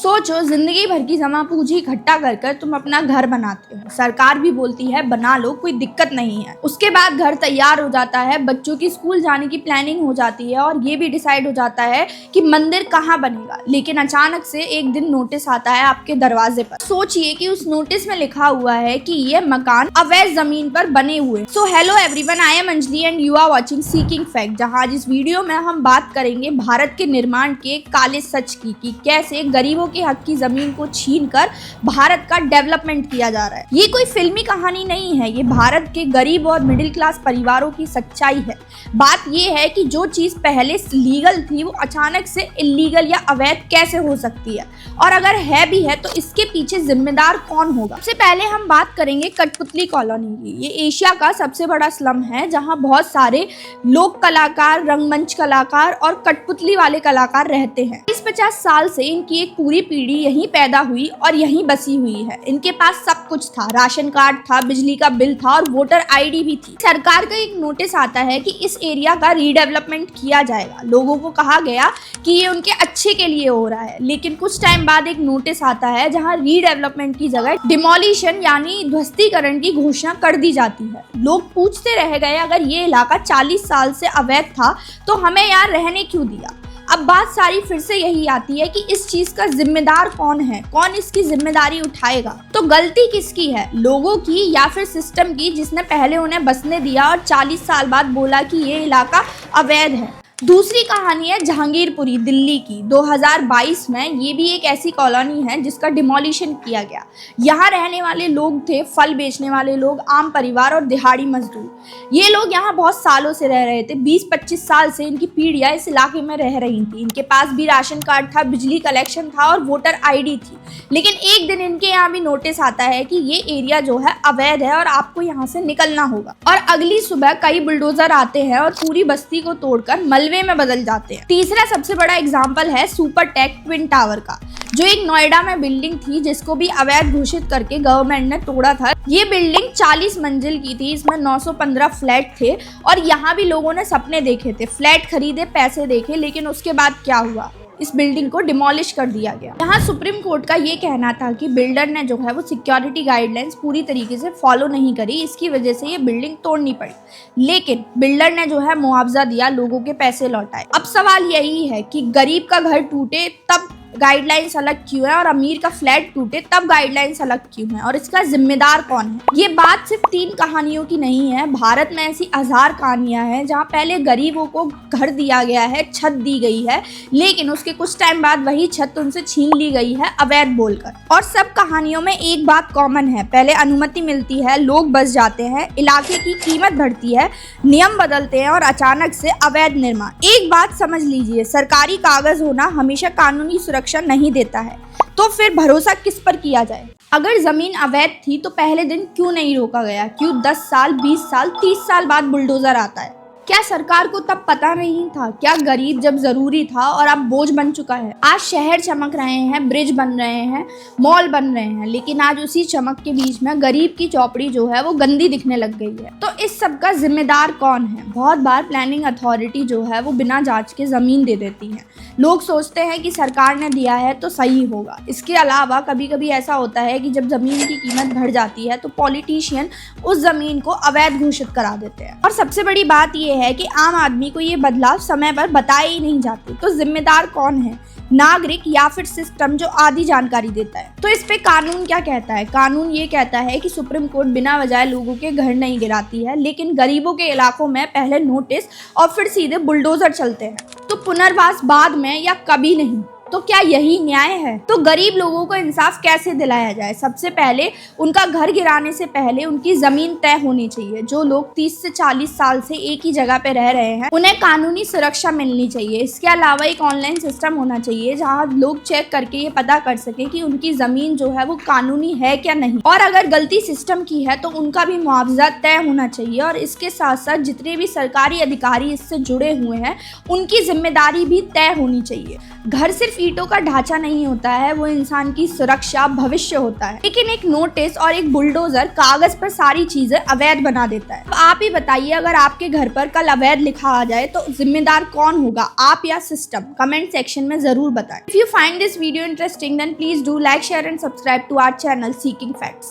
सोचो, जिंदगी भर की जमा पूंजी इकट्ठा कर कर तुम अपना घर बनाते हो। सरकार भी बोलती है बना लो, कोई दिक्कत नहीं है। उसके बाद घर तैयार हो जाता है, बच्चों की स्कूल जाने की प्लानिंग हो जाती है और ये भी डिसाइड हो जाता है कि मंदिर कहाँ बनेगा। लेकिन अचानक से एक दिन नोटिस आता है आपके दरवाजे पर। सोचिए कि उस नोटिस में लिखा हुआ है कि ये मकान अवैध जमीन पर बने हुए। So hello everyone, I am Anjali and you are watching seeking fact, जहाँ इस वीडियो में हम बात करेंगे भारत के निर्माण के काले सच की कि कैसे गरीबों के हक की जमीन को छीनकर भारत का डेवलपमेंट किया जा रहा है। ये कोई फिल्मी कहानी नहीं है, ये भारत के गरीब और मिडिल क्लास परिवारों की सच्चाई है। बात ये है कि जो चीज पहले लीगल थी वो अचानक से इलीगल या अवैध कैसे हो सकती है, और अगर है भी है तो इसके पीछे जिम्मेदार कौन होगा। सबसे पहले हम बात करेंगे कठपुतली कॉलोनी की। ये एशिया का सबसे बड़ा स्लम है जहां बहुत सारे लोक कलाकार, रंगमंच कलाकार और कठपुतली वाले कलाकार रहते हैं। 50 साल से इनकी एक पूरी पीढ़ी यहीं पैदा हुई और यहीं बसी हुई है। इनके पास सब कुछ था, राशन कार्ड था, बिजली का बिल था और वोटर आईडी भी थी। सरकार का एक नोटिस आता है कि इस एरिया का रीडेवलपमेंट किया जाएगा। लोगों को कहा गया कि ये उनके अच्छे के लिए हो रहा है, लेकिन कुछ टाइम बाद एक नोटिस आता है जहां रीडेवलपमेंट की जगह डिमोलिशन यानी ध्वस्तीकरण की घोषणा कर दी जाती है। लोग पूछते रह गए, अगर ये इलाका 40 साल से अवैध था तो हमें यहाँ रहने क्यों दिया। अब बात सारी फिर से यही आती है कि इस चीज का जिम्मेदार कौन है, कौन इसकी जिम्मेदारी उठाएगा। तो गलती किसकी है, लोगों की या फिर सिस्टम की जिसने पहले उन्हें बसने दिया और 40 साल बाद बोला कि ये इलाका अवैध है। दूसरी कहानी है जहांगीरपुरी दिल्ली की। 2022 में ये भी एक ऐसी कॉलोनी है जिसका डिमोलिशन किया गया। यहाँ रहने वाले लोग थे फल बेचने वाले लोग, आम परिवार और दिहाड़ी मजदूर। ये लोग यहाँ बहुत सालों से रह रहे थे। 20-25 साल से इनकी पीढ़ियाँ इस इलाके में रह रही थी। इनके पास भी राशन कार्ड था, बिजली कलेक्शन था और वोटर आईडी थी। लेकिन एक दिन इनके यहाँ भी नोटिस आता है कि ये एरिया जो है अवैध है और आपको यहाँ से निकलना होगा। और अगली सुबह कई बुलडोजर आते हैं और पूरी बस्ती को तोड़कर मलबे में बदल जाते हैं। तीसरा सबसे बड़ा एग्जाम्पल है सुपर टेक ट्विन टावर का, जो एक नोएडा में बिल्डिंग थी जिसको भी अवैध घोषित करके गवर्नमेंट ने तोड़ा था। ये बिल्डिंग 40 मंजिल की थी, इसमें 915 फ्लैट थे और यहाँ भी लोगों ने सपने देखे थे, फ्लैट खरीदे, पैसे देखे, लेकिन उसके बाद क्या हुआ, इस बिल्डिंग को डिमोलिश कर दिया गया। यहाँ सुप्रीम कोर्ट का ये कहना था कि बिल्डर ने जो है वो सिक्योरिटी गाइडलाइंस पूरी तरीके से फॉलो नहीं करी, इसकी वजह से ये बिल्डिंग तोड़नी पड़ी। लेकिन बिल्डर ने जो है मुआवजा दिया, लोगों के पैसे लौटाए। अब सवाल यही है कि गरीब का घर टूटे तब गाइडलाइंस अलग क्यों है और अमीर का फ्लैट टूटे तब गाइडलाइंस अलग क्यों है, और इसका जिम्मेदार कौन है। ये बात सिर्फ 3 कहानियों की नहीं है, भारत में ऐसी हजार कहानियां हैं जहां पहले गरीबों को घर दिया गया है, छत दी गई है, लेकिन उसके कुछ टाइम बाद वही छत उनसे छीन ली गई है अवैध बोलकर। और सब कहानियों में एक बात कॉमन है, पहले अनुमति मिलती है, लोग बस जाते हैं, इलाके की कीमत बढ़ती है, नियम बदलते हैं और अचानक से अवैध निर्माण। एक बात समझ लीजिए, सरकारी कागज होना हमेशा कानूनी सुरक्षा नहीं देता है, तो फिर भरोसा किस पर किया जाए। अगर जमीन अवैध थी तो पहले दिन क्यों नहीं रोका गया, क्यों 10 साल, 20 साल, 30 साल बाद बुलडोजर आता है। क्या सरकार को तब पता नहीं था, क्या गरीब जब जरूरी था और अब बोझ बन चुका है। आज शहर चमक रहे हैं, ब्रिज बन रहे हैं, मॉल बन रहे हैं, लेकिन आज उसी चमक के बीच में गरीब की चौपड़ी जो है वो गंदी दिखने लग गई है। तो इस सब का जिम्मेदार कौन है। बहुत बार प्लानिंग अथॉरिटी जो है वो बिना जांच के जमीन दे देती है। लोग सोचते हैं कि सरकार ने दिया है तो सही होगा। इसके अलावा कभी कभी ऐसा होता है कि जब जमीन की कीमत बढ़ जाती है तो पॉलिटिशियन उस जमीन को अवैध घोषित करा देते हैं। और सबसे बड़ी बात यह है कि आम आदमी को ये बदलाव समय पर बताए ही नहीं जाते। तो जिम्मेदार कौन है, नागरिक या फिर सिस्टम जो आधी जानकारी देता है। तो इस पे कानून क्या कहता है। कानून ये कहता है कि सुप्रीम कोर्ट बिना वजह लोगों के घर नहीं गिराती है, लेकिन गरीबों के इलाकों में पहले नोटिस और फिर सीधे बुलडोजर चलते हैं। तो पुनर्वास बाद में या कभी नहीं। तो क्या यही न्याय है। तो गरीब लोगों को इंसाफ कैसे दिलाया जाए। सबसे पहले उनका घर गिराने से पहले उनकी जमीन तय होनी चाहिए। जो लोग 30 से 40 साल से एक ही जगह पे रह रहे हैं उन्हें कानूनी सुरक्षा मिलनी चाहिए। इसके अलावा एक ऑनलाइन सिस्टम होना चाहिए जहां लोग चेक करके ये पता कर सके कि उनकी जमीन जो है वो कानूनी है क्या नहीं, और अगर गलती सिस्टम की है तो उनका भी मुआवजा तय होना चाहिए। और इसके साथ साथ जितने भी सरकारी अधिकारी इससे जुड़े हुए हैं उनकी जिम्मेदारी भी तय होनी चाहिए। घर सिर्फ ईंटों का ढांचा नहीं होता है, वो इंसान की सुरक्षा भविष्य होता है। लेकिन एक नोटिस और एक बुलडोजर कागज पर सारी चीजें अवैध बना देता है। अब आप ही बताइए, अगर आपके घर पर कल अवैध लिखा आ जाए तो जिम्मेदार कौन होगा, आप या सिस्टम? कमेंट सेक्शन में जरूर बताएं। If you find this video interesting then please do like, share and subscribe to our channel seeking facts.